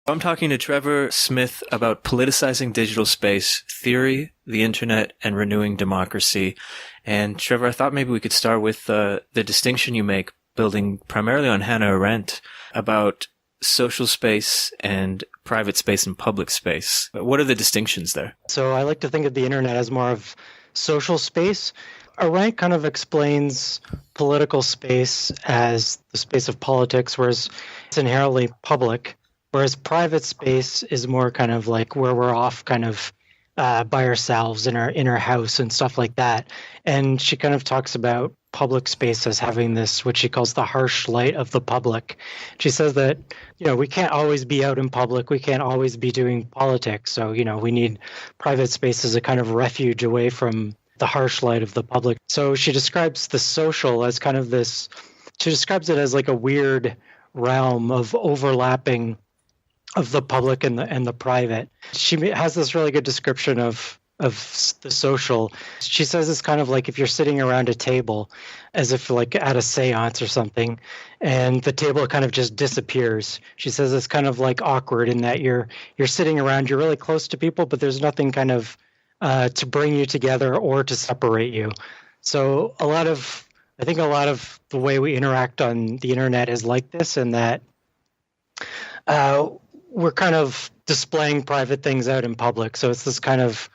I'm talking to Trevor Smith about Politicizing Digital Space, Theory, the Internet, and Renewing Democracy. And Trevor, I thought maybe we could start with the distinction you make, building primarily on Hannah Arendt, about social space and private space and public space. What are the distinctions there? So I like to think of the Internet as more of social space. Arendt kind of explains political space as the space of politics, whereas it's inherently public. Whereas private space is more kind of like where we're off kind of by ourselves in our house and stuff like that. And she kind of talks about public space as having this, what she calls the harsh light of the public. She says that, we can't always be out in public. We can't always be doing politics. So, we need private space as a kind of refuge away from the harsh light of the public. So she describes the social as kind of this, she describes it as like a weird realm of overlapping of the public and the private. She has this really good description of the social. She says it's kind of like if you're sitting around a table as if like at a seance or something, and the table kind of just disappears. She says it's kind of like awkward in that you're sitting around, you're really close to people, but there's nothing kind of to bring you together or to separate you. So I think a lot of the way we interact on the internet is like this, in that we're kind of displaying private things out in public. So it's this kind of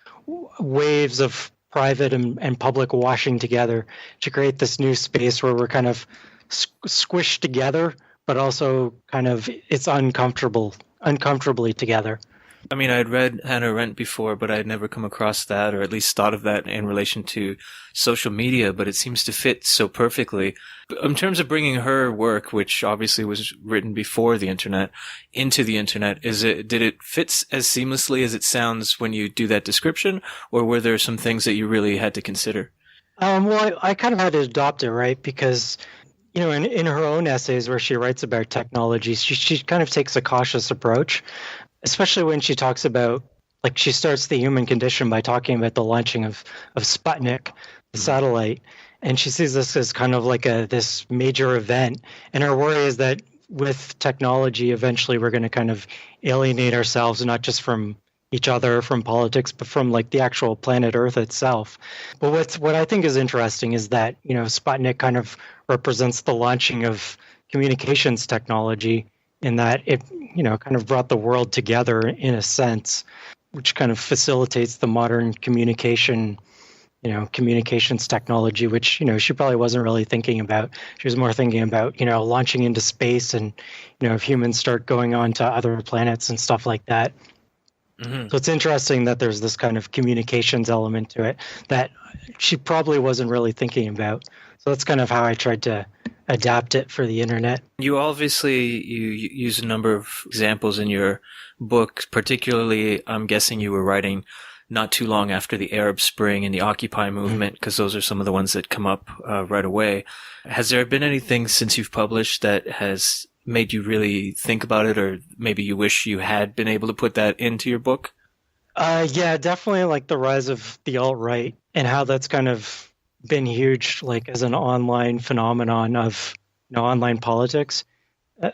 waves of private and public washing together to create this new space where we're kind of squished together, but also kind of it's uncomfortably together. I mean, I had read Hannah Arendt before, but I had never come across that, or at least thought of that in relation to social media, but it seems to fit so perfectly. In terms of bringing her work, which obviously was written before the internet, into the internet, did it fit as seamlessly as it sounds when you do that description, or were there some things that you really had to consider? Well, I kind of had to adopt it, right? Because in her own essays where she writes about technology, she kind of takes a cautious approach, especially when she talks about, like, she starts the human condition by talking about the launching of Sputnik, the satellite, and she sees this as kind of like this major event. And her worry is that with technology, eventually we're going to kind of alienate ourselves, not just from each other, from politics, but from like the actual planet Earth itself. But what I think is interesting is that, Sputnik kind of represents the launching of communications technology, in that it, kind of brought the world together in a sense, which kind of facilitates the modern communications technology, which, she probably wasn't really thinking about. She was more thinking about, launching into space and, if humans start going on to other planets and stuff like that. Mm-hmm. So it's interesting that there's this kind of communications element to it that she probably wasn't really thinking about. So that's kind of how I tried to adapt it for the internet. You use a number of examples in your book, particularly I'm guessing you were writing not too long after the Arab Spring and the Occupy movement, because those are some of the ones that come up right away. Has there been anything since you've published that has made you really think about it, or maybe you wish you had been able to put that into your book? Yeah, definitely, like the rise of the alt-right and how that's kind of been huge, like as an online phenomenon of online politics.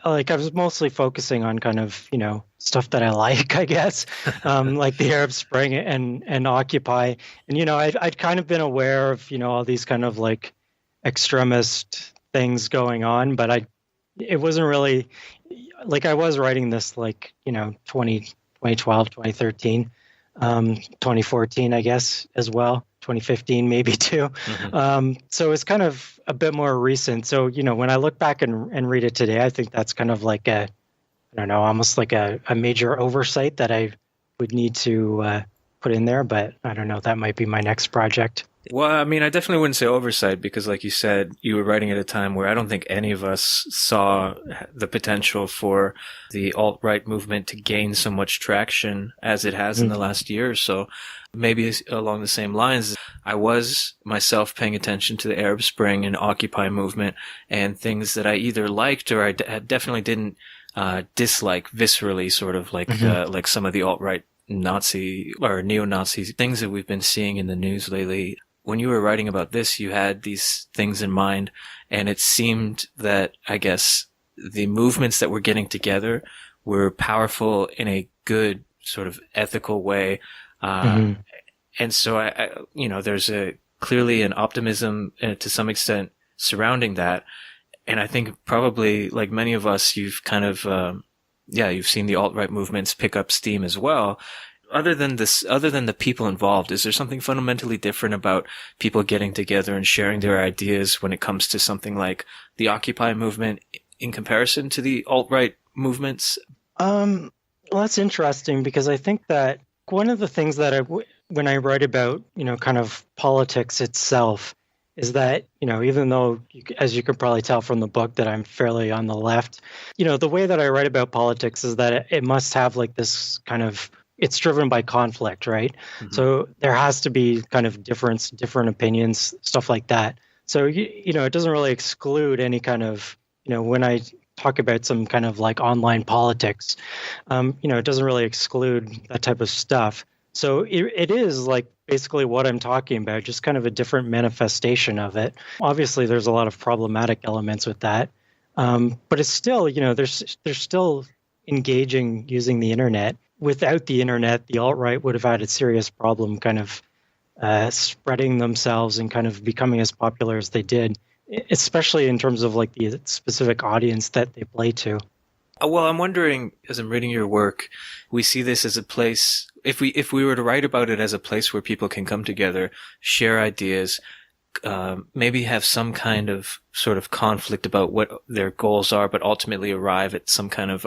Like I was mostly focusing on kind of stuff that I like, I guess, like the Arab Spring and Occupy, and I'd kind of been aware of all these kind of like extremist things going on, but it wasn't really like I was writing this like 2012, 2013, 2014, I guess, as well. 2015 maybe too. Mm-hmm. So it's kind of a bit more recent. So, when I look back and read it today, I think that's kind of like almost like a major oversight that I would need to put in there. But I don't know, that might be my next project. Well, I mean, I definitely wouldn't say oversight because, like you said, you were writing at a time where I don't think any of us saw the potential for the alt-right movement to gain so much traction as it has in the last year or so. Maybe along the same lines, I was myself paying attention to the Arab Spring and Occupy movement and things that I either liked or I definitely didn't dislike viscerally, sort of like some of the alt-right Nazi or neo-Nazi things that we've been seeing in the news lately. When you were writing about this, you had these things in mind, and it seemed that, I guess, the movements that were getting together were powerful in a good sort of ethical way. Mm-hmm. And so there's clearly an optimism to some extent surrounding that. And I think probably like many of us, you've kind of, you've seen the alt-right movements pick up steam as well. Other than the people involved, is there something fundamentally different about people getting together and sharing their ideas when it comes to something like the Occupy movement in comparison to the alt-right movements? Well, that's interesting because I think that one of the things that when I write about, kind of politics itself is that, even though, as you can probably tell from the book, that I'm fairly on the left, the way that I write about politics is that it must have like this kind of, it's driven by conflict, right? Mm-hmm. So there has to be kind of different opinions, stuff like that. So, it doesn't really exclude any kind of, when I talk about some kind of like online politics, it doesn't really exclude that type of stuff. So it is like basically what I'm talking about, just kind of a different manifestation of it. Obviously, there's a lot of problematic elements with that, but it's still, there's still engaging using the internet. Without the internet, the alt-right would have had a serious problem kind of spreading themselves and kind of becoming as popular as they did, especially in terms of like the specific audience that they play to. Well, I'm wondering, as I'm reading your work, we see this as a place, if we were to write about it as a place where people can come together, share ideas, maybe have some kind of sort of conflict about what their goals are, but ultimately arrive at some kind of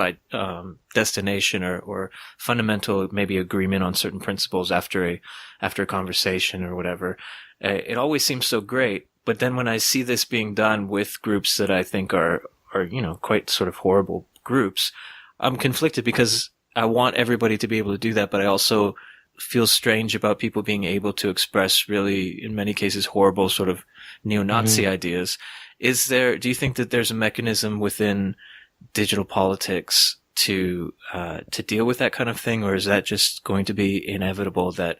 destination or fundamental maybe agreement on certain principles after a conversation or whatever. It always seems so great. But then when I see this being done with groups that I think are quite sort of horrible groups, I'm conflicted because I want everybody to be able to do that, but I also feel strange about people being able to express really, in many cases, horrible sort of neo-Nazi ideas. Do you think that there's a mechanism within digital politics to deal with that kind of thing, or is that just going to be inevitable that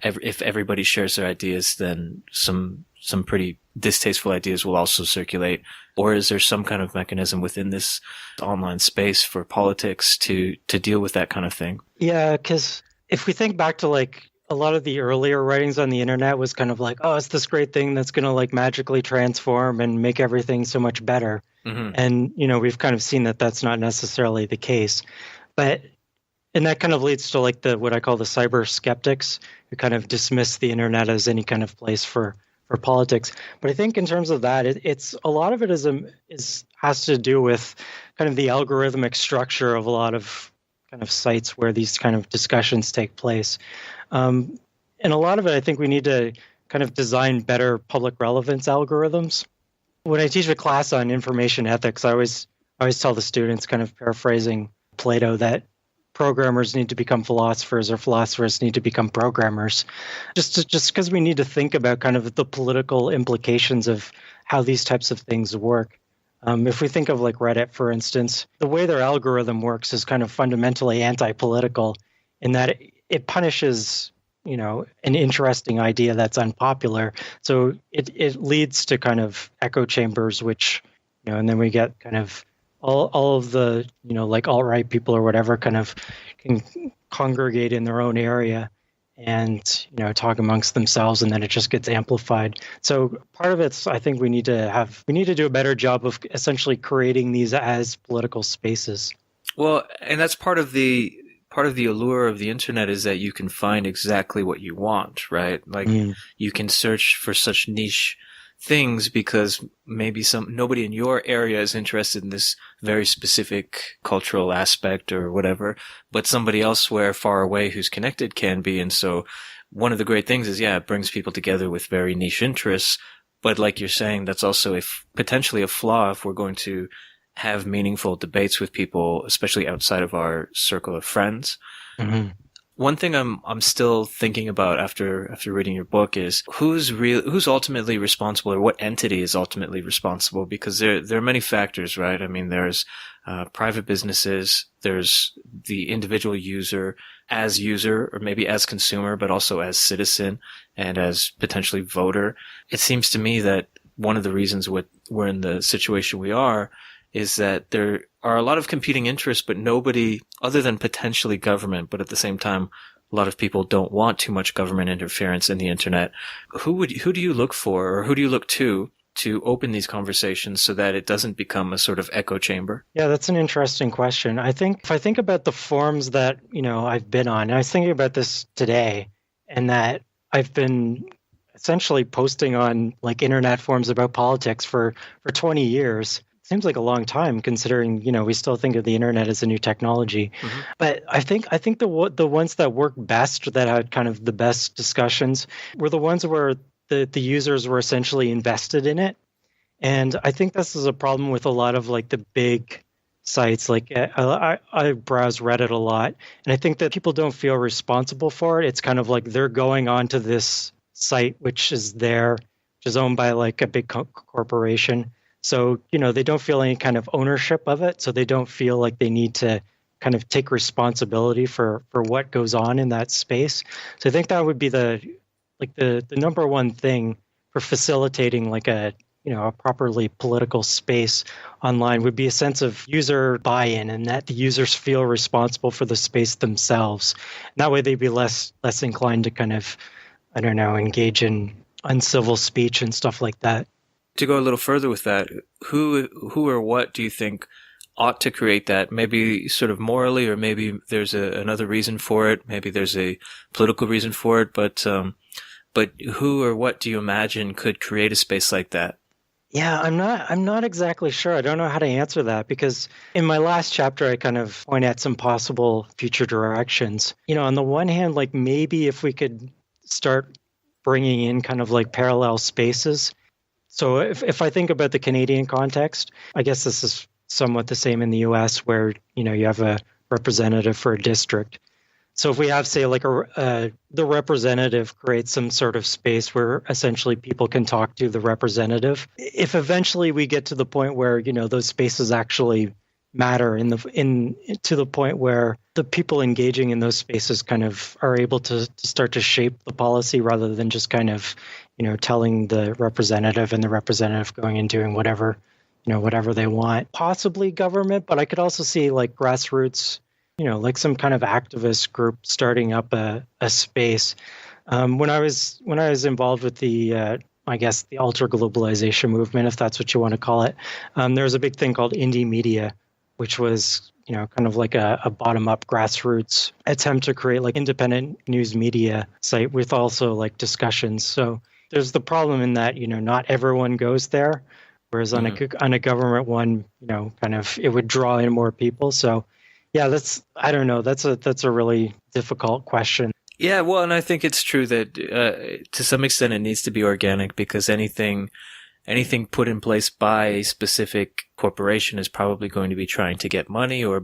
if everybody shares their ideas, then some pretty distasteful ideas will also circulate? Or is there some kind of mechanism within this online space for politics to deal with that kind of thing? Yeah, because if we think back to like a lot of the earlier writings on the internet was kind of like, oh, it's this great thing that's going to like magically transform and make everything so much better. Mm-hmm. And, we've kind of seen that that's not necessarily the case. And that kind of leads to like what I call the CyberSkeptics, who kind of dismiss the internet as any kind of place for politics. But I think in terms of that, it's a lot of it has to do with kind of the algorithmic structure of a lot of kind of sites where these kind of discussions take place. And a lot of it, I think we need to kind of design better public relevance algorithms. When I teach a class on information ethics, I always tell the students, kind of paraphrasing Plato, that programmers need to become philosophers or philosophers need to become programmers, just because we need to think about kind of the political implications of how these types of things work. If we think of like Reddit, for instance, the way their algorithm works is kind of fundamentally anti-political in that it punishes, an interesting idea that's unpopular. So it leads to kind of echo chambers, which, and then we get kind of all of the, like alt-right people or whatever kind of can congregate in their own area and, talk amongst themselves, and then it just gets amplified. So part of it's, I think we need to do a better job of essentially creating these as political spaces. Well, and that's part of the allure of the internet is that you can find exactly what you want, right? Like you can search for such niche things because maybe nobody in your area is interested in this very specific cultural aspect or whatever, but somebody elsewhere far away who's connected can be. And so one of the great things is, it brings people together with very niche interests. But like you're saying, that's also potentially a flaw if we're going to have meaningful debates with people, especially outside of our circle of friends. Mm-hmm. One thing I'm still thinking about after reading your book is who's ultimately responsible, or what entity is ultimately responsible, because there are many factors, right? I mean, there's private businesses, there's the individual user, or maybe as consumer, but also as citizen and as potentially voter. It seems to me that one of the reasons we're in the situation we are is that there are a lot of competing interests, but nobody other than potentially government, but at the same time, a lot of people don't want too much government interference in the internet. Who do you look for, or who do you look to open these conversations so that it doesn't become a sort of echo chamber? Yeah, that's an interesting question. I think if I think about the forums that, I've been on, and I was thinking about this today, and that I've been essentially posting on like internet forums about politics for 20 years. Seems like a long time considering, we still think of the internet as a new technology. Mm-hmm. But I think the ones that work best, that had kind of the best discussions, were the ones where the users were essentially invested in it. And I think this is a problem with a lot of like the big sites. Like I browse Reddit a lot, and I think that people don't feel responsible for it. It's kind of like they're going onto this site which is owned by like a big corporation. So, they don't feel any kind of ownership of it. So they don't feel like they need to kind of take responsibility for what goes on in that space. So I think that would be the number one thing for facilitating like a properly political space online, would be a sense of user buy-in, and that the users feel responsible for the space themselves. And that way they'd be less inclined to kind of, engage in uncivil speech and stuff like that. To go a little further with that, who or what do you think ought to create that? Maybe sort of morally, or maybe there's another reason for it. Maybe there's a political reason for it. But who or what do you imagine could create a space like that? Yeah, I'm not exactly sure. I don't know how to answer that, because in my last chapter, I kind of point at some possible future directions. On the one hand, like maybe if we could start bringing in kind of like parallel spaces. So if I think about the Canadian context, I guess this is somewhat the same in the US, where, you have a representative for a district. So if we have, say, like the representative creates some sort of space where essentially people can talk to the representative. If eventually we get to the point where, those spaces actually matter to the point where the people engaging in those spaces kind of are able to start to shape the policy, rather than just kind of, telling the representative and the representative going and doing whatever they want. Possibly government, but I could also see like grassroots, like some kind of activist group starting up a space. When I was involved with the I guess the ultra globalization movement, if that's what you want to call it, there was a big thing called indie media, which was kind of like a bottom-up grassroots attempt to create like independent news media site with also like discussions. So there's the problem in that not everyone goes there, whereas on a government one, kind of it would draw in more people. So yeah, I don't know. That's a really difficult question. Yeah, well, and I think it's true that to some extent it needs to be organic, because anything put in place by a specific corporation is probably going to be trying to get money, or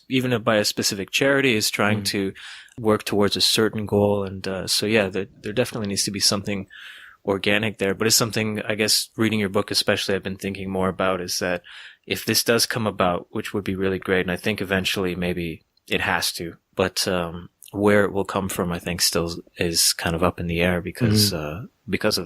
even by a specific charity is trying to work towards a certain goal. And so yeah, there definitely needs to be something organic there. But it's something, I guess, reading your book especially, I've been thinking more about, is that if this does come about, which would be really great, and I think eventually maybe it has to, but where it will come from, I think still is kind of up in the air because of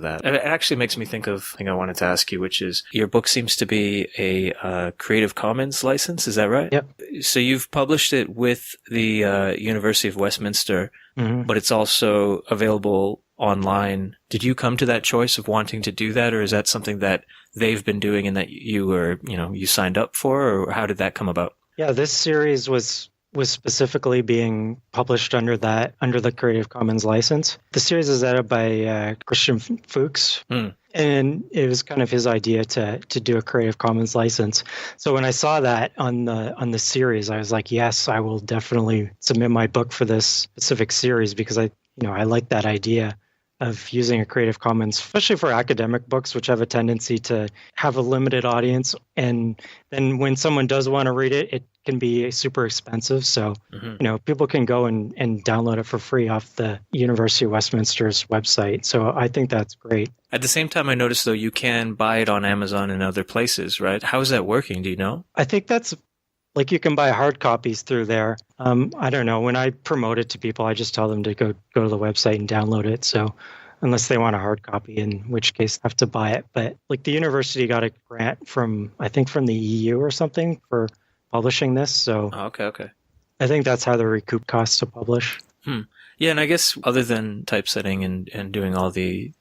that. It actually makes me think of something I wanted to ask you, which is your book seems to be a Creative Commons license. Is that right? Yep. So you've published it with the University of Westminster, but it's also available online. Did you come to that choice of wanting to do that, or is that something that they've been doing and that you signed up for, or how did that come about? Yeah, this series was specifically being published under the Creative Commons license. The series is edited by Christian Fuchs, and it was kind of his idea to do a Creative Commons license. So when I saw that on the series, I was like, yes, I will definitely submit my book for this specific series, because I like that idea of using a Creative Commons, especially for academic books, which have a tendency to have a limited audience. And then when someone does want to read it, it can be super expensive. So, people can go and download it for free off the University of Westminster's website. So I think that's great. At the same time, I noticed, though, you can buy it on Amazon and other places, right? How is that working? Do you know? I think that's like you can buy hard copies through there. I don't know. When I promote it to people, I just tell them to go to the website and download it. So unless they want a hard copy, in which case I have to buy it. But like the university got a grant from, I think from the EU or something for publishing this. So Okay. I think that's how they recoup costs to publish. Yeah, and I guess other than typesetting and doing all the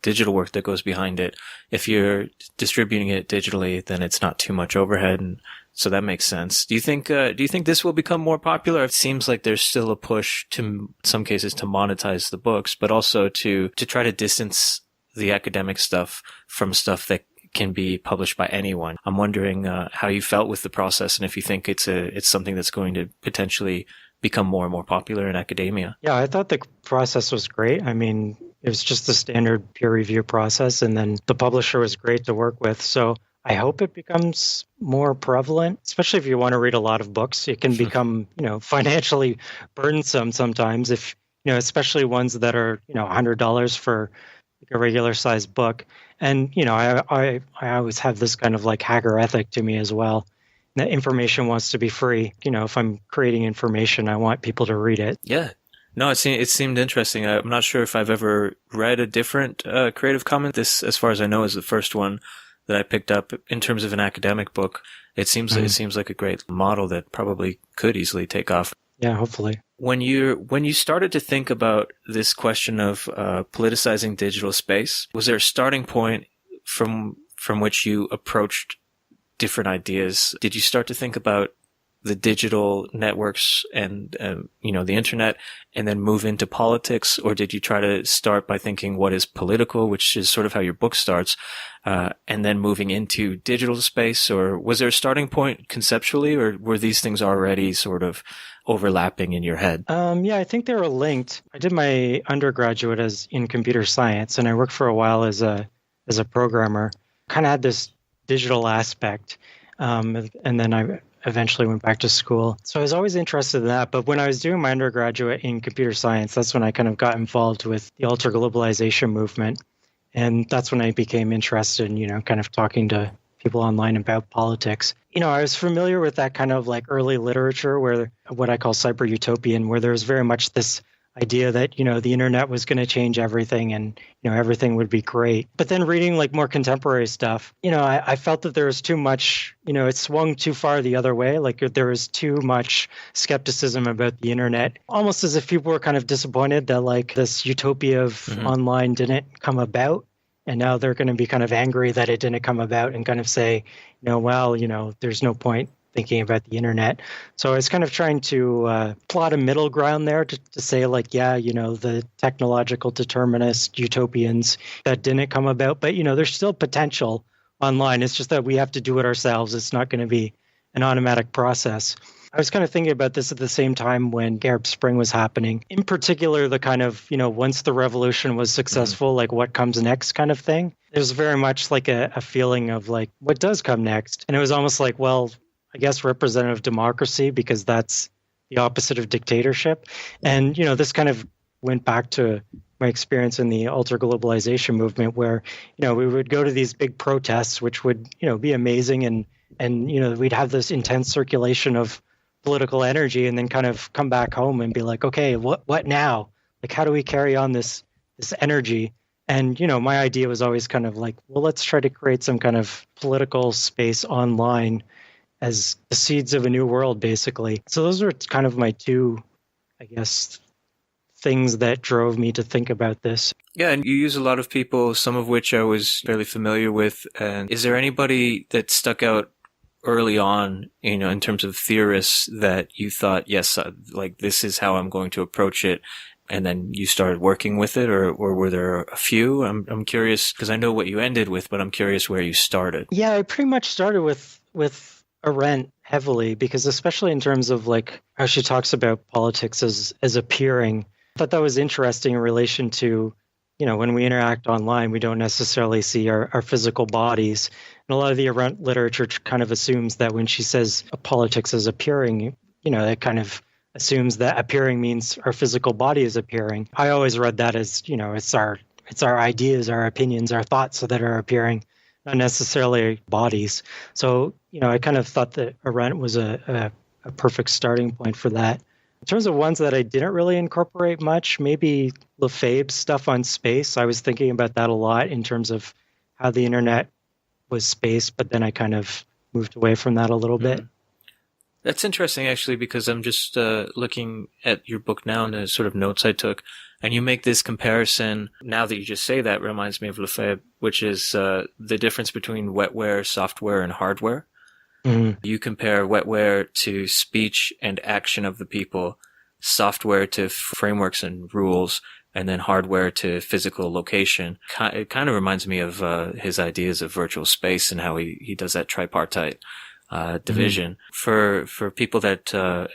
digital work that goes behind it, if you're distributing it digitally, then it's not too much overhead, and so that makes sense. Do you think this will become more popular? It seems like there's still a push to, in some cases, to monetize the books, but also to try to distance the academic stuff from stuff that can be published by anyone. I'm wondering how you felt with the process, and if you think it's something that's going to potentially become more and more popular in academia. Yeah, I thought the process was great. I mean, it was just the standard peer review process, and then the publisher was great to work with. So I hope it becomes more prevalent, especially if you want to read a lot of books. It can become, financially burdensome sometimes, if, especially ones that are, $100 for like a regular sized book. And, I always have this kind of like hacker ethic to me as well. That information wants to be free. If I'm creating information, I want people to read it. Yeah. No, it seemed interesting. I'm not sure if I've ever read a different Creative Commons. This, as far as I know, is the first one that I picked up in terms of an academic book. It seems like a great model that probably could easily take off. Yeah, hopefully. When you started to think about this question of politicizing digital space, was there a starting point from which you approached different ideas? Did you start to think about the digital networks and the internet, and then move into politics, or did you try to start by thinking what is political, which is sort of how your book starts, and then moving into digital space? Or was there a starting point conceptually, or were these things already sort of overlapping in your head? Yeah, I think they were linked. I did my undergraduate in computer science, and I worked for a while as a programmer. Kind of had this digital aspect, and then I eventually went back to school. So I was always interested in that. But when I was doing my undergraduate in computer science, that's when I kind of got involved with the ultra-globalization movement. And that's when I became interested in, kind of talking to people online about politics. I was familiar with that kind of like early literature, where what I call cyber utopian, where there was very much this idea that, the internet was going to change everything and, everything would be great. But then reading like more contemporary stuff, I felt that there was too much, it swung too far the other way. Like there was too much skepticism about the internet, almost as if people were kind of disappointed that like this utopia of online didn't come about. And now they're going to be kind of angry that it didn't come about and kind of say, there's no point thinking about the internet. So I was kind of trying to plot a middle ground there to say like, the technological determinist utopians that didn't come about, but there's still potential online. It's just that we have to do it ourselves. It's not going to be an automatic process. I was kind of thinking about this at the same time when Arab Spring was happening. In particular, the kind of, once the revolution was successful, like what comes next kind of thing. It was very much like a feeling of like, what does come next? And it was almost like, well, I guess representative democracy, because that's the opposite of dictatorship. And, this kind of went back to my experience in the ultra-globalization movement where, we would go to these big protests, which would, be amazing. And we'd have this intense circulation of political energy and then kind of come back home and be like, okay, what now? Like, how do we carry on this energy? And, my idea was always kind of like, well, let's try to create some kind of political space online as the seeds of a new world, basically. So those were kind of my two, I guess, things that drove me to think about this. Yeah, and you use a lot of people, some of which I was fairly familiar with. And is there anybody that stuck out early on, in terms of theorists that you thought, yes, like this is how I'm going to approach it, and then you started working with it, or were there a few? I'm curious because I know what you ended with, but I'm curious where you started. Yeah, I pretty much started with Arendt heavily, because especially in terms of like how she talks about politics as appearing, I thought that was interesting in relation to, when we interact online, we don't necessarily see our physical bodies. And a lot of the Arendt literature kind of assumes that when she says politics is appearing, it kind of assumes that appearing means our physical body is appearing. I always read that as, it's our ideas, our opinions, our thoughts that are appearing, not necessarily bodies. So, I kind of thought that Arendt was a perfect starting point for that. In terms of ones that I didn't really incorporate much, maybe Lefebvre's stuff on space. I was thinking about that a lot in terms of how the internet was space, but then I kind of moved away from that a little bit. That's interesting, actually, because I'm just looking at your book now and the sort of notes I took, and you make this comparison. Now that you just say that, reminds me of Lefebvre, which is the difference between wetware, software, and hardware. Mm-hmm. You compare wetware to speech and action of the people, software to frameworks and rules, and then hardware to physical location. It kind of reminds me of his ideas of virtual space and how he does that tripartite division. For people that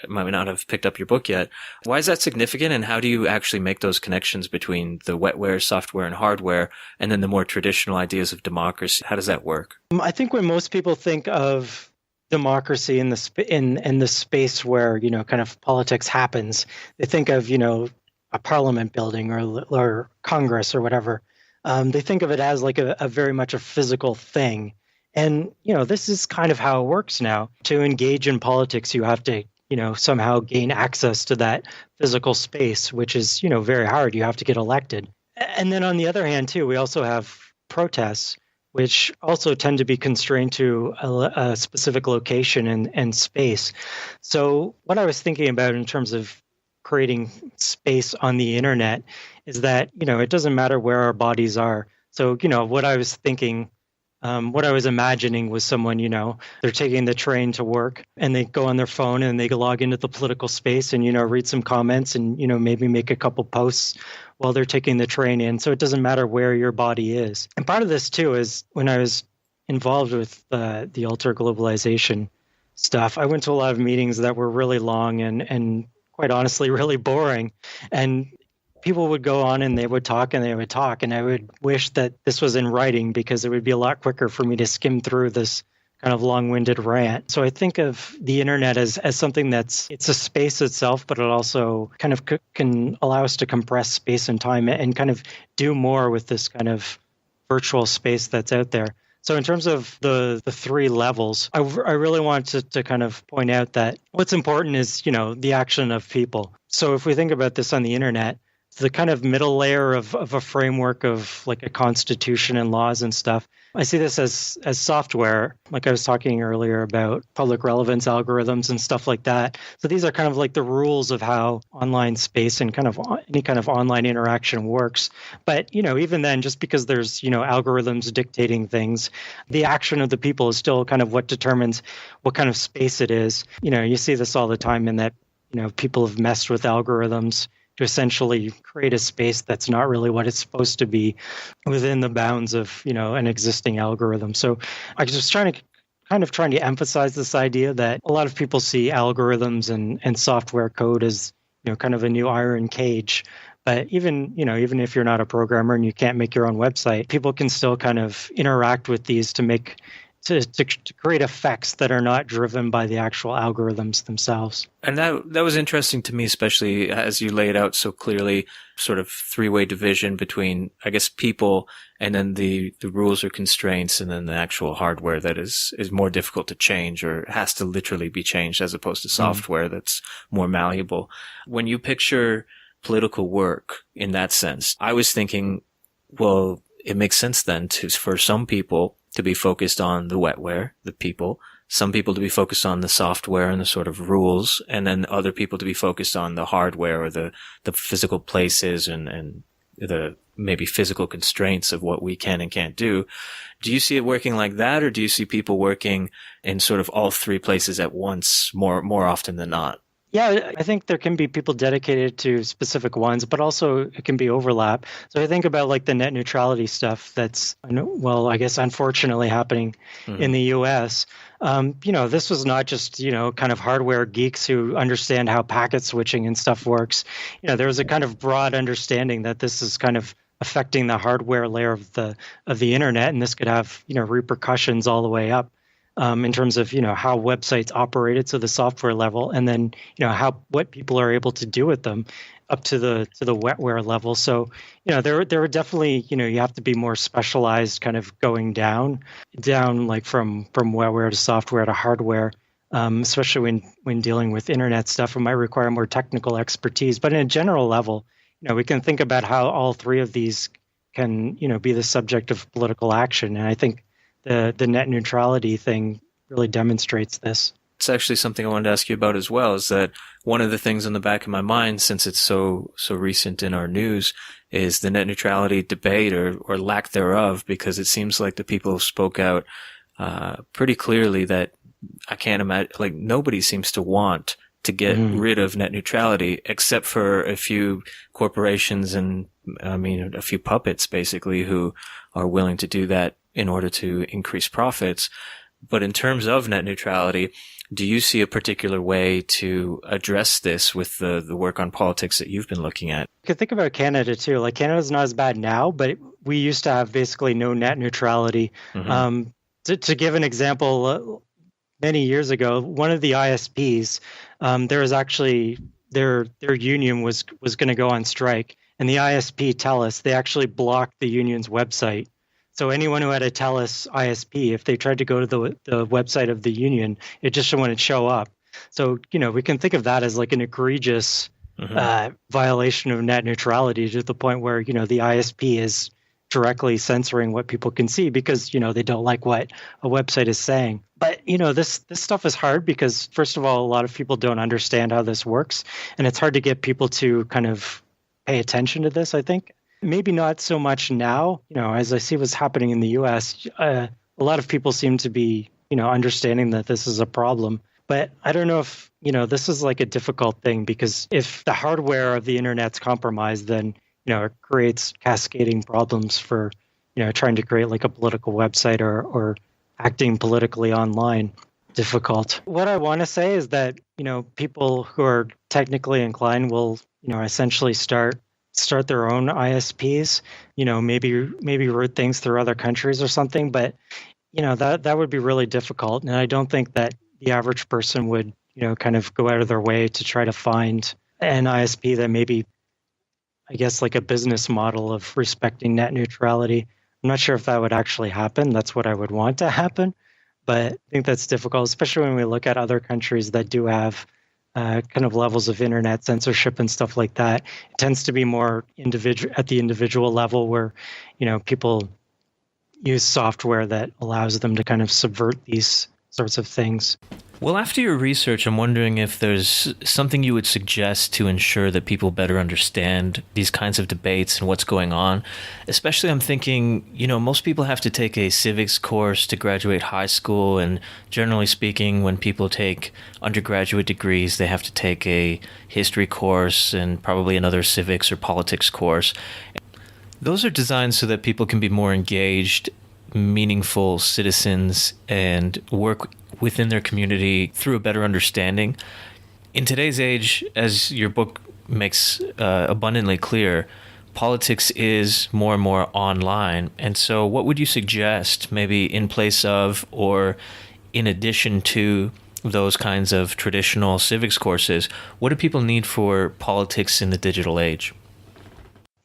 might not have picked up your book yet, why is that significant, and how do you actually make those connections between the wetware, software, and hardware, and then the more traditional ideas of democracy? How does that work? I think when most people think of democracy in the space where, you know, kind of politics happens, they think of, you know, a parliament building or Congress or whatever. They think of it as like a very much a physical thing. And, you know, this is kind of how it works now. To engage in politics, you have to, you know, somehow gain access to that physical space, which is, you know, very hard. You have to get elected. And then on the other hand, too, we also have protests, which also tend to be constrained to a specific location and space. So what I was thinking about in terms of creating space on the internet is that, you know, it doesn't matter where our bodies are. So, you know, what I was thinking, what I was imagining was someone, you know, they're taking the train to work and they go on their phone and they log into the political space and, you know, read some comments and, you know, maybe make a couple posts while they're taking the train in. So it doesn't matter where your body is. And part of this, too, is when I was involved with the alter globalization stuff, I went to a lot of meetings that were really long and quite honestly, really boring. And people would go on and they would talk and they would talk. And I would wish that this was in writing because it would be a lot quicker for me to skim through this kind of long-winded rant. So I think of the internet as something it's a space itself, but it also kind of can allow us to compress space and time and kind of do more with this kind of virtual space that's out there. So in terms of the three levels, I really want to kind of point out that what's important is, you know, the action of people. So if we think about this on the internet, the kind of middle layer of a framework of like a constitution and laws and stuff, I see this as software, like I was talking earlier about public relevance algorithms and stuff like that. So these are kind of like the rules of how online space and kind of any kind of online interaction works. But, you know, even then, just because there's, you know, algorithms dictating things, the action of the people is still kind of what determines what kind of space it is. You know, you see this all the time in that, you know, people have messed with algorithms to essentially create a space that's not really what it's supposed to be within the bounds of, you know, an existing algorithm. So I was just trying to emphasize this idea that a lot of people see algorithms and software code as, you know, kind of a new iron cage. But even if you're not a programmer and you can't make your own website, people can still kind of interact with these to create effects that are not driven by the actual algorithms themselves. And that was interesting to me, especially as you lay it out so clearly, sort of three-way division between, I guess, people and then the rules or constraints and then the actual hardware that is more difficult to change or has to literally be changed as opposed to software that's more malleable. When you picture political work in that sense, I was thinking, well, it makes sense then for some people to be focused on the wetware, the people, some people to be focused on the software and the sort of rules, and then other people to be focused on the hardware or the physical places and the maybe physical constraints of what we can and can't do. Do you see it working like that, or do you see people working in sort of all three places at once more often than not? Yeah, I think there can be people dedicated to specific ones, but also it can be overlap. So I think about like the net neutrality stuff that's, well, I guess unfortunately happening in the US. You know, this was not just, you know, kind of hardware geeks who understand how packet switching and stuff works. You know, there was a kind of broad understanding that this is kind of affecting the hardware layer of the internet, and this could have, you know, repercussions all the way up. In terms of, you know, how websites operated, so the software level, and then, you know, what people are able to do with them up to the wetware level. So, you know, there are definitely, you know, you have to be more specialized, kind of going down like from wetware to software to hardware, especially when dealing with internet stuff. It might require more technical expertise, but in a general level, you we can think about how all three of these can, be the subject of political action. And I think the net neutrality thing really demonstrates this. It's actually something I wanted to ask you about as well, is that one of the things on the back of my mind, since it's so recent in our news, is the net neutrality debate or lack thereof, because it seems like the people who spoke out pretty clearly that I can't imagine, like, nobody seems to want to get rid of net neutrality except for a few corporations and, a few puppets basically who are willing to do that in order to increase profits. But in terms of net neutrality, do you see a particular way to address this with the work on politics that you've been looking at? You could think about Canada too. Like, Canada's not as bad now, but we used to have basically no net neutrality. To give an example, many years ago, one of the ISPs, there was actually their union was going to go on strike, and the ISP TELUS, they actually blocked the union's website. So anyone who had a TELUS ISP, if they tried to go to the website of the union, it just wouldn't show up. So, we can think of that as like an egregious violation of net neutrality, to the point where, the ISP is directly censoring what people can see because, they don't like what a website is saying. But, this stuff is hard because, first of all, a lot of people don't understand how this works. And it's hard to get people to kind of pay attention to this, I think. Maybe not so much now, as I see what's happening in the US, a lot of people seem to be, understanding that this is a problem. But I don't know if, this is like a difficult thing, because if the hardware of the internet's compromised, then, it creates cascading problems for, trying to create like a political website or acting politically online. Difficult. What I want to say is that, people who are technically inclined will, essentially start their own ISPs, maybe route things through other countries or something. But, that would be really difficult. And I don't think that the average person would, kind of go out of their way to try to find an ISP that maybe, I guess, like a business model of respecting net neutrality. I'm not sure if that would actually happen. That's what I would want to happen. But I think that's difficult, especially when we look at other countries that do have kind of levels of internet censorship and stuff like that. It tends to be more at the individual level, where, people use software that allows them to kind of subvert these sorts of things. Well, after your research, I'm wondering if there's something you would suggest to ensure that people better understand these kinds of debates and what's going on. Especially, I'm thinking, most people have to take a civics course to graduate high school. And generally speaking, when people take undergraduate degrees, they have to take a history course and probably another civics or politics course. Those are designed so that people can be more engaged, meaningful citizens and work within their community through a better understanding. In today's age, as your book makes abundantly clear, politics is more and more online. And so what would you suggest, maybe in place of or in addition to those kinds of traditional civics courses, what do people need for politics in the digital age?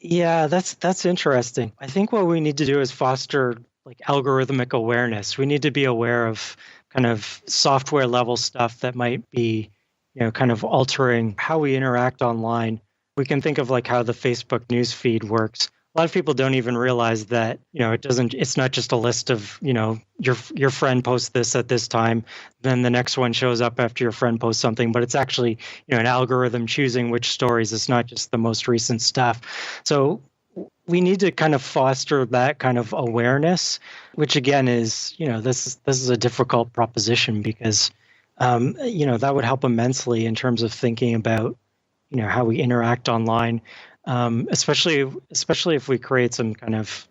Yeah, that's interesting. I think what we need to do is foster like algorithmic awareness. We need to be aware of kind of software level stuff that might be, kind of altering how we interact online. We can think of like how the Facebook news feed works. A lot of people don't even realize that, it's not just a list of, your friend posts this at this time, then the next one shows up after your friend posts something, but it's actually, an algorithm choosing which stories. It's not just the most recent stuff. So we need to kind of foster that kind of awareness, which again is, this is a difficult proposition because, that would help immensely in terms of thinking about, how we interact online, especially if we create some kind of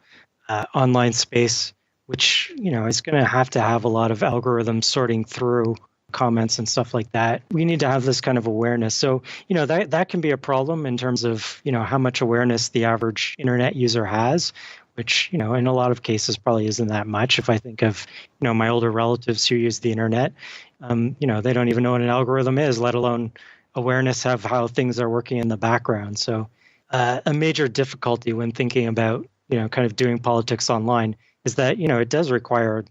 online space, which, is going to have a lot of algorithms sorting through comments and stuff like that. We need to have this kind of awareness. So, that can be a problem in terms of, how much awareness the average internet user has, which, in a lot of cases probably isn't that much. If I think of, my older relatives who use the internet, they don't even know what an algorithm is, let alone awareness of how things are working in the background. So a major difficulty when thinking about, kind of doing politics online is that, it doesn't require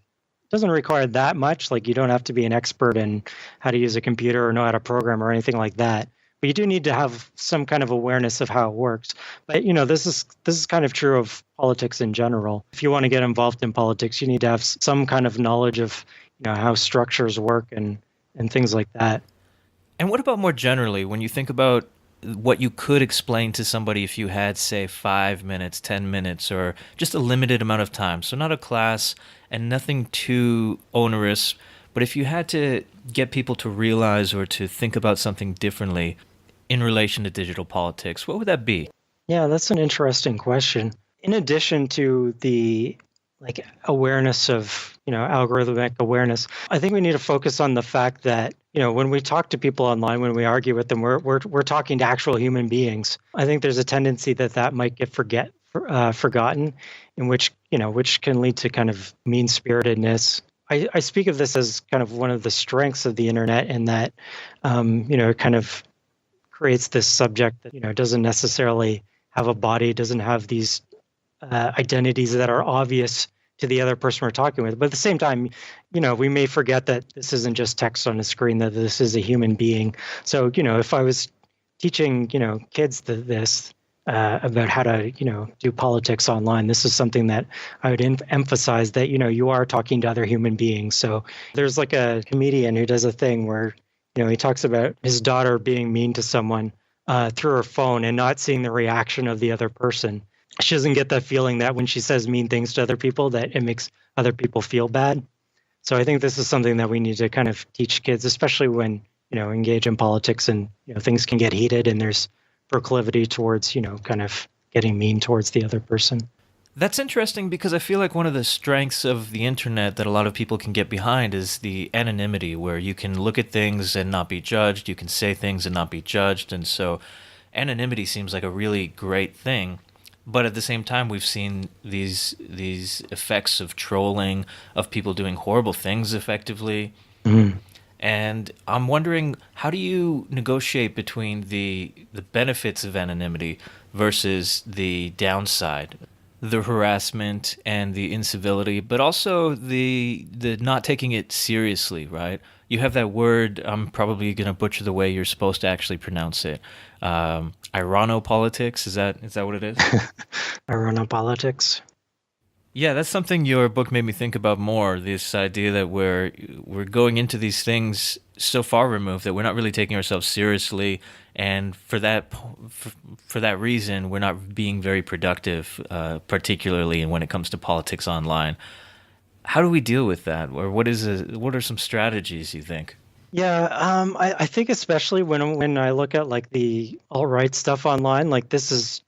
that much. Like, you don't have to be an expert in how to use a computer or know how to program or anything like that. But you do need to have some kind of awareness of how it works. But this is kind of true of politics in general. If you want to get involved in politics, you need to have some kind of knowledge of how structures work and things like that. And what about more generally, when you think about what you could explain to somebody if you had, say, 5 minutes, 10 minutes, or just a limited amount of time? So not a class and nothing too onerous, but if you had to get people to realize or to think about something differently in relation to digital politics, what would that be? Yeah, that's an interesting question. In addition to the awareness of algorithmic awareness, I think we need to focus on the fact that when we talk to people online, when we argue with them, we're talking to actual human beings. I think there's a tendency that might get forgotten, in which can lead to kind of mean-spiritedness. I speak of this as kind of one of the strengths of the internet, in that it kind of creates this subject that doesn't necessarily have a body, doesn't have these identities that are obvious to the other person we're talking with. But at the same time, we may forget that this isn't just text on a screen, that this is a human being. So, if I was teaching, kids this about how to, do politics online, this is something that I would emphasize, that, you are talking to other human beings. So there's like a comedian who does a thing where, he talks about his daughter being mean to someone through her phone and not seeing the reaction of the other person. She doesn't get that feeling that when she says mean things to other people, that it makes other people feel bad. So I think this is something that we need to kind of teach kids, especially when, engage in politics and, things can get heated and there's proclivity towards, kind of getting mean towards the other person. That's interesting, because I feel like one of the strengths of the internet that a lot of people can get behind is the anonymity, where you can look at things and not be judged, you can say things and not be judged, and so anonymity seems like a really great thing. But at the same time, we've seen these effects of trolling, of people doing horrible things effectively. Mm-hmm. And I'm wondering, how do you negotiate between the benefits of anonymity versus the downside, the harassment and the incivility, but also the not taking it seriously, right? You have that word, I'm probably going to butcher the way you're supposed to actually pronounce it. Ironopolitics, is that what it is? Ironopolitics. Yeah, that's something your book made me think about more, this idea that we're going into these things so far removed that we're not really taking ourselves seriously, and for that reason, we're not being very productive, particularly when it comes to politics online. How do we deal with that, or what are some strategies you think? Yeah, I think especially when I look at like the alt-right stuff online, like this is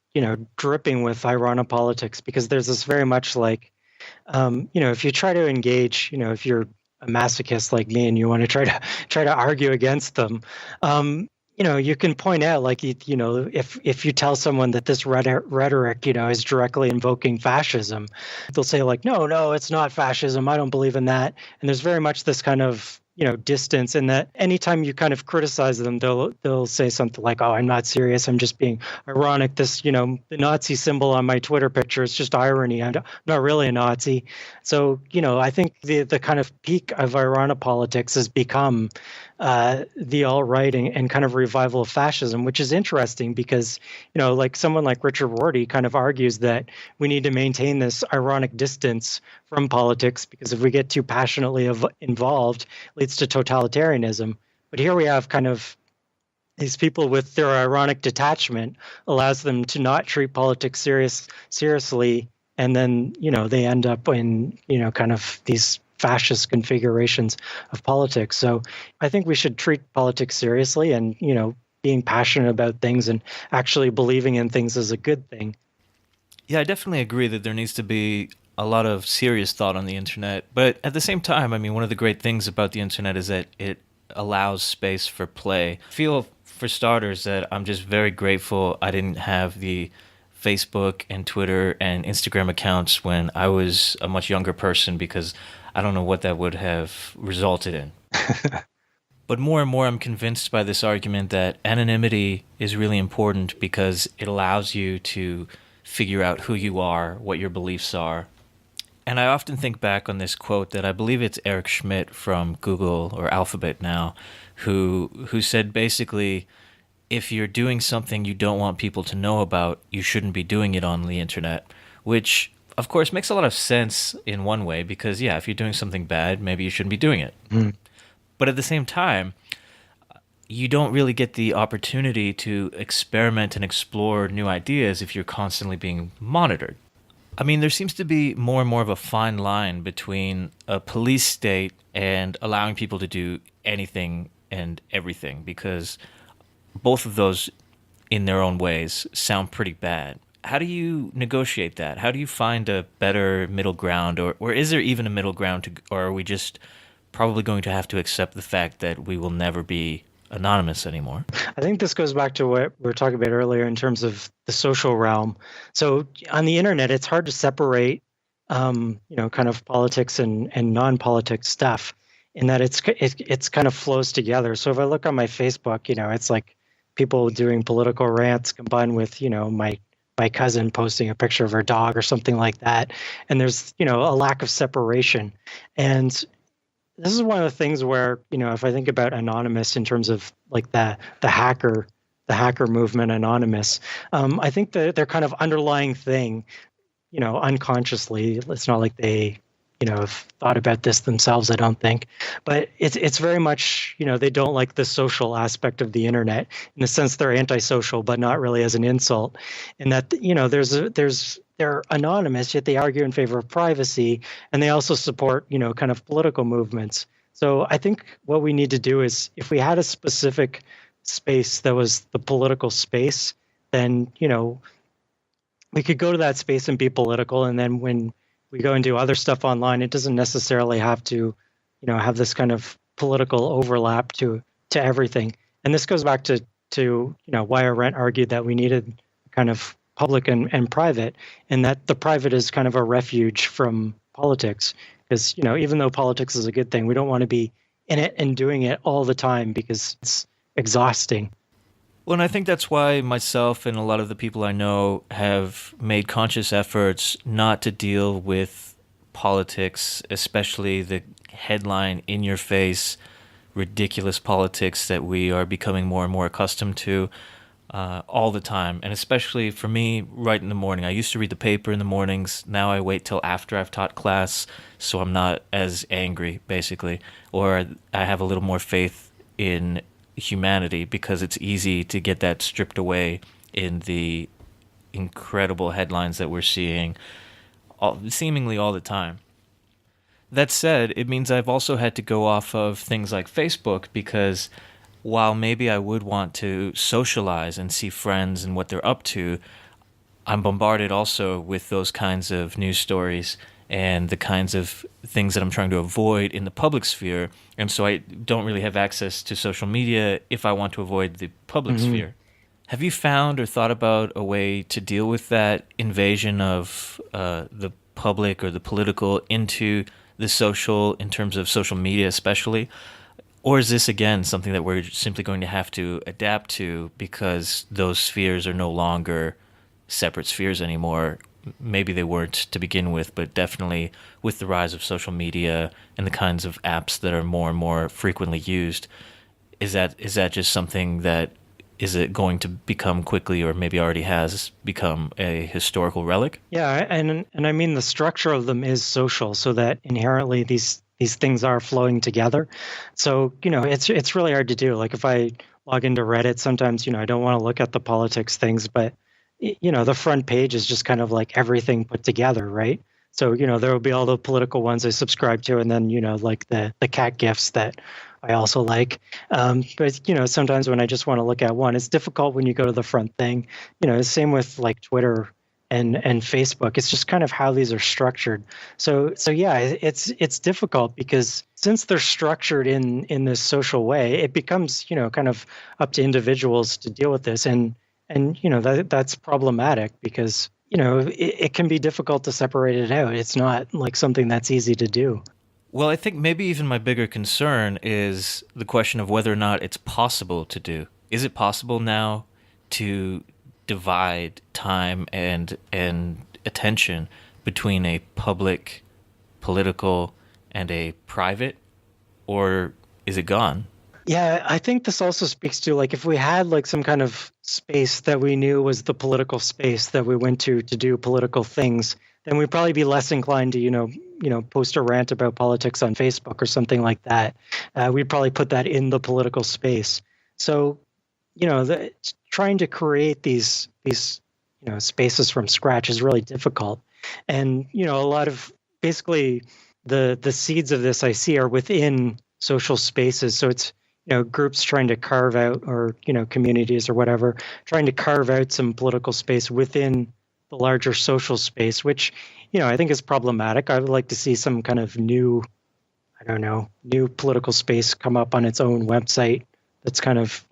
dripping with ironopolitics, because there's this very much like, if you try to engage, if you're a masochist like me and you want to try to argue against them, you can point out like, if you tell someone that this rhetoric, is directly invoking fascism, they'll say like, no, it's not fascism. I don't believe in that. And there's very much this kind of distance, and that anytime you kind of criticize them, they'll say something like, "Oh, I'm not serious. I'm just being ironic. This, the Nazi symbol on my Twitter picture is just irony. I'm not really a Nazi." So, I think the kind of peak of ironopolitics has become the alt-right and kind of revival of fascism, which is interesting because, like someone like Richard Rorty kind of argues that we need to maintain this ironic distance from politics, because if we get too passionately involved, it leads to totalitarianism. But here we have kind of these people with their ironic detachment allows them to not treat politics seriously, and then they end up in kind of these fascist configurations of politics. So I think we should treat politics seriously, and being passionate about things and actually believing in things is a good thing. Yeah, I definitely agree that there needs to be a lot of serious thought on the internet. But at the same time, I mean, one of the great things about the internet is that it allows space for play. I feel, for starters, that I'm just very grateful I didn't have the Facebook and Twitter and Instagram accounts when I was a much younger person, because I don't know what that would have resulted in. But more and more, I'm convinced by this argument that anonymity is really important, because it allows you to figure out who you are, what your beliefs are. And I often think back on this quote that I believe it's Eric Schmidt from Google or Alphabet now, who said basically, if you're doing something you don't want people to know about, you shouldn't be doing it on the internet, which of course makes a lot of sense in one way because, yeah, if you're doing something bad, maybe you shouldn't be doing it. Mm. But at the same time, you don't really get the opportunity to experiment and explore new ideas if you're constantly being monitored. I mean, there seems to be more and more of a fine line between a police state and allowing people to do anything and everything, because both of those, in their own ways, sound pretty bad. How do you negotiate that? How do you find a better middle ground, or is there even a middle ground, or are we just probably going to have to accept the fact that we will never be anonymous anymore? I think this goes back to what we were talking about earlier in terms of the social realm. So on the internet, it's hard to separate, kind of politics and non-politics stuff, in that it's kind of flows together. So if I look on my Facebook, it's like people doing political rants combined with, my cousin posting a picture of her dog or something like that, and there's a lack of separation. And this is one of the things where, if I think about Anonymous in terms of like the hacker movement, Anonymous, I think that their kind of underlying thing, unconsciously, it's not like they, have thought about this themselves, I don't think, but it's very much, they don't like the social aspect of the internet, in the sense they're antisocial, but not really as an insult. And that, they're anonymous, yet they argue in favor of privacy, and they also support, kind of political movements. So I think what we need to do is, if we had a specific space that was the political space, then, we could go to that space and be political. And then when we go and do other stuff online, it doesn't necessarily have to, have this kind of political overlap to everything. And this goes back to why Arendt argued that we needed kind of public and private, and that the private is kind of a refuge from politics. Because, even though politics is a good thing, we don't want to be in it and doing it all the time because it's exhausting. Well, and I think that's why myself and a lot of the people I know have made conscious efforts not to deal with politics, especially the headline, in-your-face, ridiculous politics that we are becoming more and more accustomed to all the time. And especially for me, right in the morning. I used to read the paper in the mornings. Now I wait till after I've taught class, so I'm not as angry, basically. Or I have a little more faith in humanity, because it's easy to get that stripped away in the incredible headlines that we're seeing seemingly all the time. That said, it means I've also had to go off of things like Facebook, because while maybe I would want to socialize and see friends and what they're up to, I'm bombarded also with those kinds of news stories and the kinds of things that I'm trying to avoid in the public sphere. And so I don't really have access to social media if I want to avoid the public sphere. Have you found or thought about a way to deal with that invasion of the public or the political into the social, in terms of social media especially? Or is this, again, something that we're simply going to have to adapt to because those spheres are no longer separate spheres anymore? Maybe they weren't to begin with, but definitely with the rise of social media and the kinds of apps that are more and more frequently used, is that just something that is it going to become quickly, or maybe already has become, a historical relic? Yeah, and I mean the structure of them is social, so that inherently these things are flowing together. So it's really hard to do. Like if I log into Reddit, sometimes I don't want to look at the politics things, but the front page is just kind of like everything put together, right? So, there will be all the political ones I subscribe to, and then, like the cat gifs that I also like. But, sometimes when I just want to look at one, it's difficult when you go to the front thing. Same with like Twitter and Facebook. It's just kind of how these are structured. So yeah, it's difficult because since they're structured in this social way, it becomes, kind of up to individuals to deal with this. And that's problematic because, it can be difficult to separate it out. It's not like something that's easy to do. Well, I think maybe even my bigger concern is the question of whether or not it's possible to do. Is it possible now to divide time and attention between a public, political, and a private, or is it gone? Yeah, I think this also speaks to like if we had like some kind of space that we knew was the political space that we went to do political things, then we'd probably be less inclined to, post a rant about politics on Facebook or something like that. We'd probably put that in the political space. So, trying to create these spaces from scratch is really difficult. And, a lot of basically the seeds of this I see are within social spaces. So it's groups trying to carve out, or communities or whatever, trying to carve out some political space within the larger social space, which I think is problematic. I would like to see some kind of new political space come up on its own website that's kind of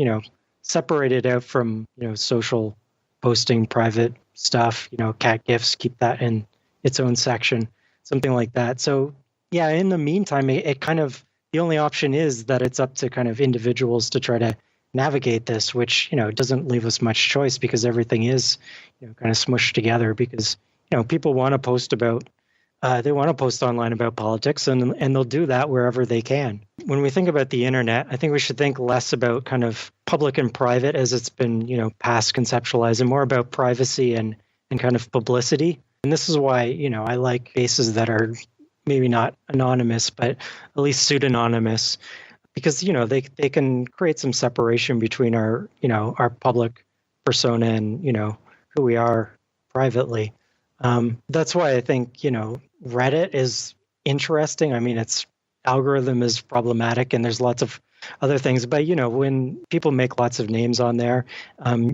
separated out from social posting, private stuff, cat gifs, keep that in its own section, something like that. So yeah, in the meantime, it kind of, the only option is that it's up to kind of individuals to try to navigate this, which, doesn't leave us much choice because everything is, kind of smushed together because, people want to post about, they want to post online about politics and they'll do that wherever they can. When we think about the internet, I think we should think less about kind of public and private as it's been, past conceptualized, and more about privacy and kind of publicity. And this is why, I like spaces that are maybe not anonymous, but at least pseudonymous, because they can create some separation between our our public persona and who we are privately. That's why I think Reddit is interesting. I mean, its algorithm is problematic, and there's lots of other things. But when people make lots of names on there,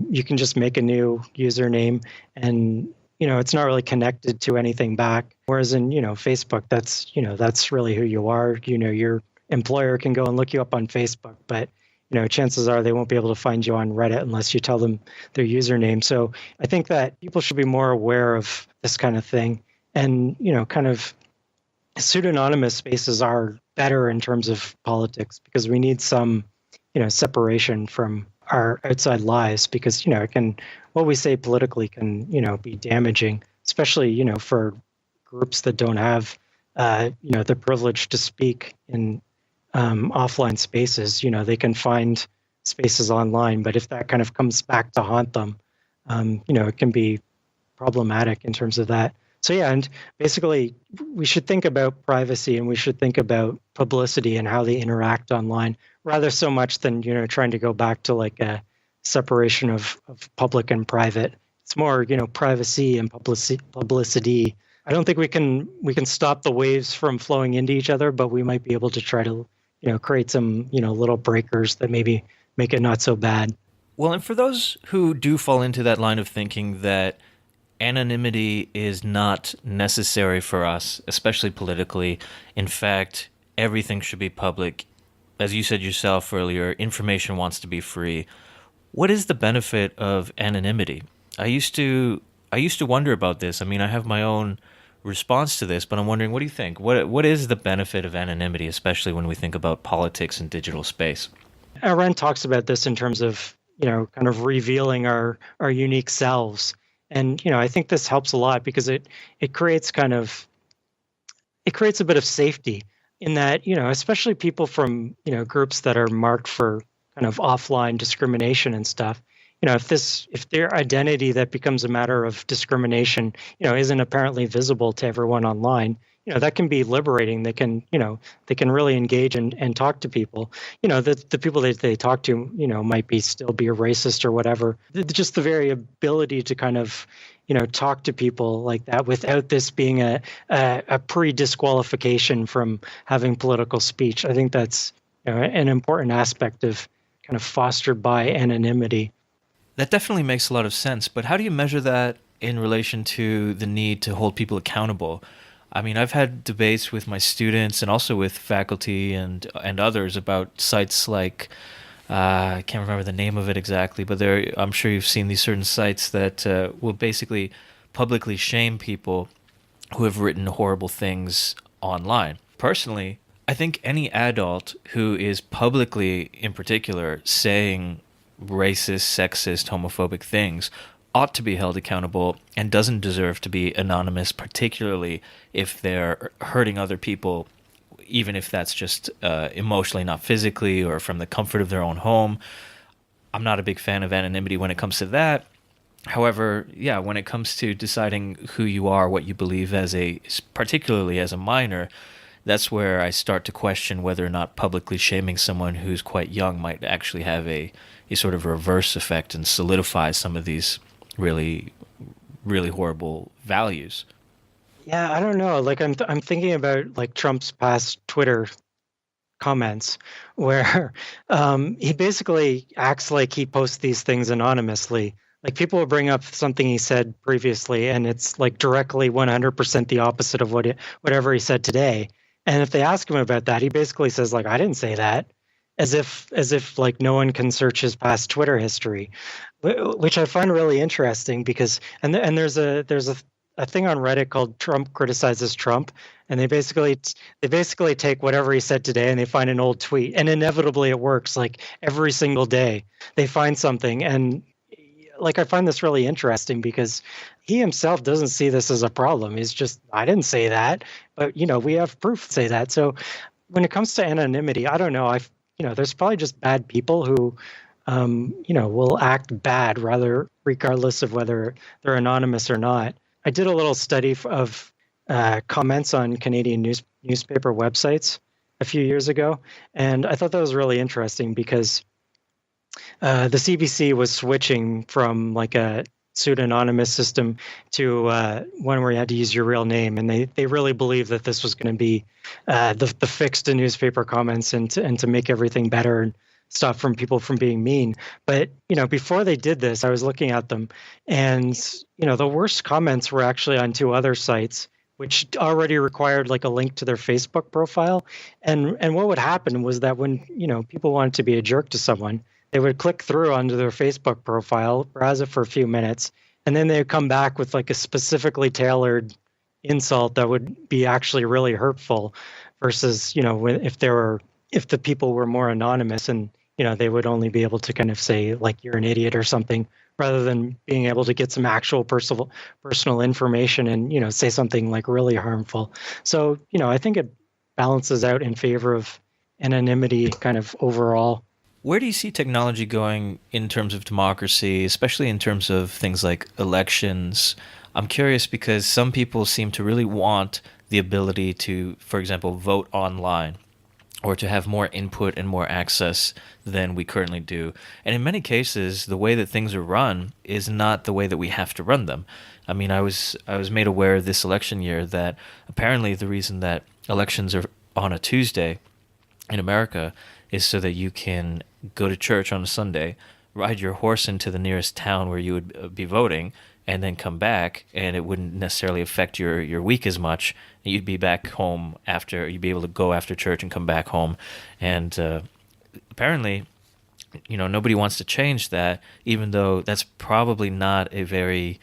you can just make a new username and it's not really connected to anything back. Whereas in, Facebook, that's really who you are. Your employer can go and look you up on Facebook, but, chances are they won't be able to find you on Reddit unless you tell them their username. So I think that people should be more aware of this kind of thing. And, kind of pseudonymous spaces are better in terms of politics because we need some, separation from our outside lives because, it can, what we say politically can, be damaging, especially, for groups that don't have, the privilege to speak in offline spaces. They can find spaces online, but if that kind of comes back to haunt them, it can be problematic in terms of that. So yeah, and basically we should think about privacy and we should think about publicity and how they interact online rather so much than, trying to go back to like a separation of public and private. It's more, privacy and publicity. I don't think we can stop the waves from flowing into each other, but we might be able to try to, create some, little breakers that maybe make it not so bad. Well, and for those who do fall into that line of thinking that anonymity is not necessary for us, especially politically. In fact, everything should be public. As you said yourself earlier, information wants to be free. What is the benefit of anonymity? I used to wonder about this. I mean, I have my own response to this, but I'm wondering, what do you think? What is the benefit of anonymity, especially when we think about politics and digital space? Arendt talks about this in terms of, kind of revealing our unique selves. And, I think this helps a lot because it creates a bit of safety in that, especially people from, groups that are marked for kind of offline discrimination and stuff. If their identity that becomes a matter of discrimination, isn't apparently visible to everyone online, that can be liberating. They can really engage and talk to people. The people that they talk to, might still be a racist or whatever. Just the very ability to kind of, talk to people like that without this being a pre-disqualification from having political speech. I think that's an important aspect of kind of fostered by anonymity. That definitely makes a lot of sense, but how do you measure that in relation to the need to hold people accountable? I mean, I've had debates with my students and also with faculty and others about sites like, I can't remember the name of it exactly, but I'm sure you've seen these certain sites that will basically publicly shame people who have written horrible things online. Personally, I think any adult who is publicly, in particular, saying racist, sexist, homophobic things ought to be held accountable and doesn't deserve to be anonymous, particularly if they're hurting other people even if that's just emotionally, not physically, or from the comfort of their own home. I'm not a big fan of anonymity when it comes to that. However, yeah, when it comes to deciding who you are, what you believe particularly as a minor, that's where I start to question whether or not publicly shaming someone who's quite young might actually have a sort of reverse effect and solidify some of these really, really horrible values. Yeah, I don't know. Like I'm thinking about like Trump's past Twitter comments where he basically acts like he posts these things anonymously. Like people will bring up something he said previously, and it's like directly 100% the opposite of whatever he said today. And if they ask him about that, he basically says like, "I didn't say that," as if like no one can search his past Twitter history, which I find really interesting because and there's a thing on Reddit called Trump Criticizes Trump, and they basically take whatever he said today and they find an old tweet, and inevitably it works. Like every single day they find something, and like I find this really interesting because he himself doesn't see this as a problem. He's just, I didn't say that, but we have proof to say that. So when it comes to anonymity, I don't know. There's probably just bad people who will act bad rather regardless of whether they're anonymous or not. I did a little study of comments on Canadian newspaper websites a few years ago, and I thought that was really interesting because the CBC was switching from like a pseudonymous system to one where you had to use your real name, and they really believed that this was going to be the fix to newspaper comments and to make everything better and stop people from being mean. But before they did this, I was looking at them, and the worst comments were actually on two other sites which already required like a link to their Facebook profile. And what would happen was that when people wanted to be a jerk to someone, they would click through onto their Facebook profile, browse it for a few minutes, and then they would come back with like a specifically tailored insult that would be actually really hurtful versus, if the people were more anonymous and, they would only be able to kind of say like, you're an idiot or something, rather than being able to get some actual personal information and, say something like really harmful. So, I think it balances out in favor of anonymity kind of overall. Where do you see technology going in terms of democracy, especially in terms of things like elections? I'm curious because some people seem to really want the ability to, for example, vote online or to have more input and more access than we currently do. And in many cases, the way that things are run is not the way that we have to run them. I mean, I was made aware this election year that apparently the reason that elections are on a Tuesday in America is so that you can go to church on a Sunday, ride your horse into the nearest town where you would be voting, and then come back, and it wouldn't necessarily affect your week as much. You'd be back home you'd be able to go after church and come back home. And apparently, nobody wants to change that, even though that's probably not a very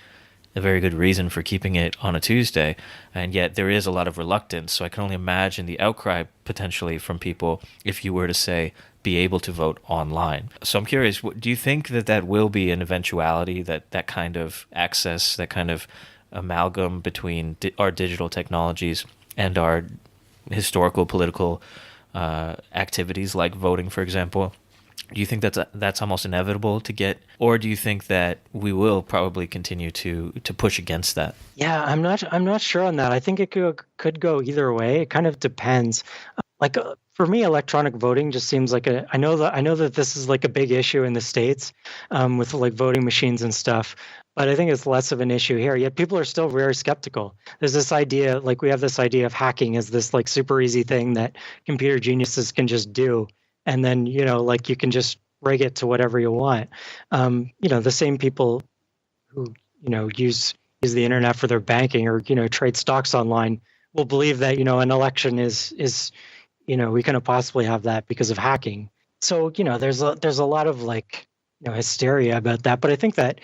good reason for keeping it on a Tuesday. And yet there is a lot of reluctance. So I can only imagine the outcry potentially from people if you were to say, be able to vote online. So I'm curious, do you think that will be an eventuality, that kind of access, that kind of amalgam between our digital technologies and our historical political activities like voting, for example? Do you think that's almost inevitable to get, or do you think that we will probably continue to push against that? Yeah, I'm not sure on that. I think it could go either way. It kind of depends. Like for me, electronic voting just seems like I know that this is like a big issue in the States with like voting machines and stuff, but I think it's less of an issue here. Yet people are still very skeptical. There's this idea, like we have this idea of hacking as this like super easy thing that computer geniuses can just do. And then, like you can just rig it to whatever you want. The same people who, use the internet for their banking or, trade stocks online will believe that, an election is we couldn't possibly have that because of hacking. So, there's a lot of like, hysteria about that. But I think that,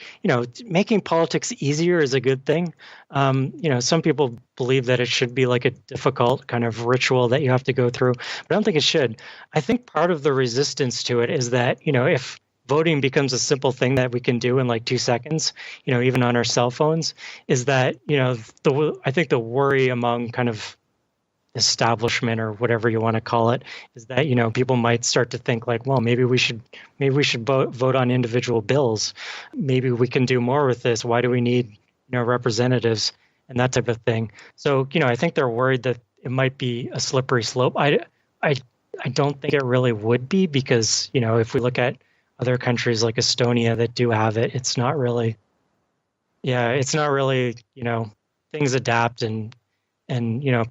making politics easier is a good thing. Some people believe that it should be like a difficult kind of ritual that you have to go through, but I don't think it should. I think part of the resistance to it is that, if voting becomes a simple thing that we can do in like 2 seconds, even on our cell phones, is that, I think the worry among kind of establishment or whatever you want to call it, is that, people might start to think like, well, maybe we should vote on individual bills. Maybe we can do more with this. Why do we need, representatives and that type of thing? So, I think they're worried that it might be a slippery slope. I don't think it really would be, because, if we look at other countries like Estonia that do have it, it's not really, things adapt, and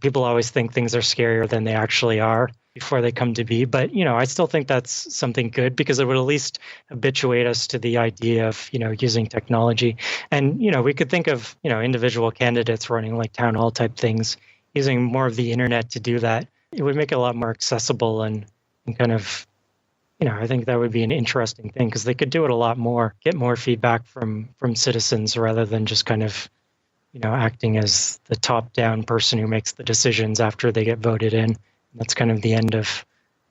people always think things are scarier than they actually are before they come to be. But, I still think that's something good, because it would at least habituate us to the idea of, using technology. And, we could think of, individual candidates running like town hall type things, using more of the internet to do that. It would make it a lot more accessible and kind of, I think that would be an interesting thing, because they could do it a lot more, get more feedback from citizens, rather than just kind of, acting as the top-down person who makes the decisions after they get voted in. That's kind of the end of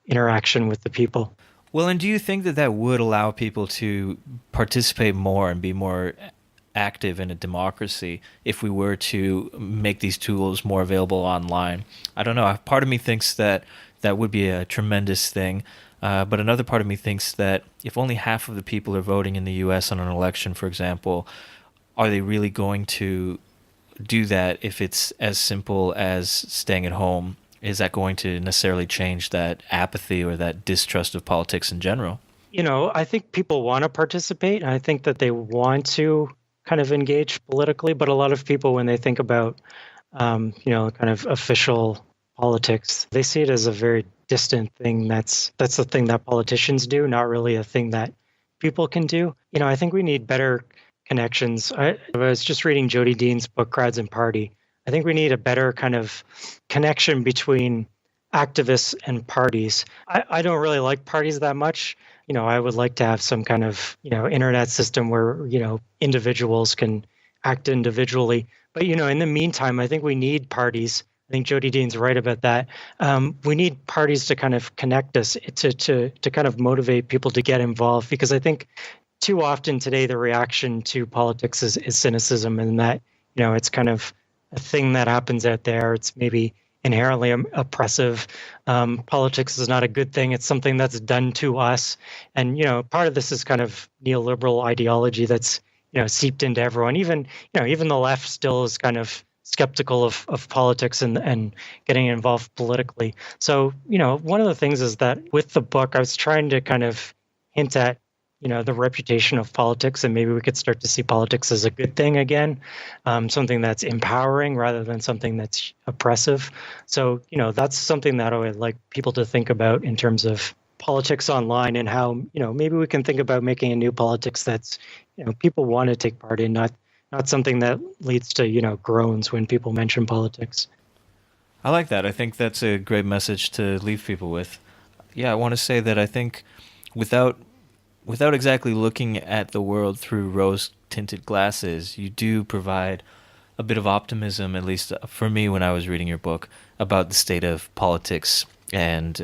interaction with the people. Well, and do you think that that would allow people to participate more and be more active in a democracy if we were to make these tools more available online? I don't know. Part of me thinks that that would be a tremendous thing. But another part of me thinks that if only half of the people are voting in the U.S. on an election, for example, are they really going to do that if it's as simple as staying at home? Is that going to necessarily change that apathy or that distrust of politics in general? I think people want to participate. I think that they want to kind of engage politically, but a lot of people, when they think about, kind of official politics, they see it as a very distant thing. That's the thing that politicians do, not really a thing that people can do. I think we need better connections. I was just reading Jody Dean's book, Crowds and Party. I think we need a better kind of connection between activists and parties. I don't really like parties that much. I would like to have some kind of, internet system where, individuals can act individually. But, in the meantime, I think we need parties. I think Jody Dean's right about that. We need parties to kind of connect us, to kind of motivate people to get involved, because I think too often today the reaction to politics is cynicism, and that, it's kind of a thing that happens out there. It's maybe inherently oppressive. Politics is not a good thing. It's something that's done to us. And, part of this is kind of neoliberal ideology that's, seeped into everyone. Even the left still is kind of skeptical of politics and getting involved politically. So, one of the things is that with the book, I was trying to kind of hint at, the reputation of politics, and maybe we could start to see politics as a good thing again, something that's empowering rather than something that's oppressive. So, that's something that I would like people to think about in terms of politics online, and how, maybe we can think about making a new politics that's, people want to take part in, not something that leads to, groans when people mention politics. I like that. I think that's a great message to leave people with. Yeah, I want to say that I think without exactly looking at the world through rose-tinted glasses, you do provide a bit of optimism, at least for me when I was reading your book, about the state of politics and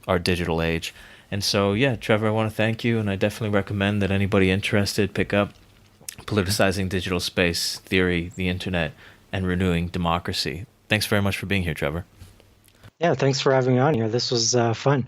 our digital age. And so, yeah, Trevor, I want to thank you, and I definitely recommend that anybody interested pick up Politicizing Digital Space, Theory, the Internet, and Renewing Democracy. Thanks very much for being here, Trevor. Yeah, thanks for having me on here. This was fun.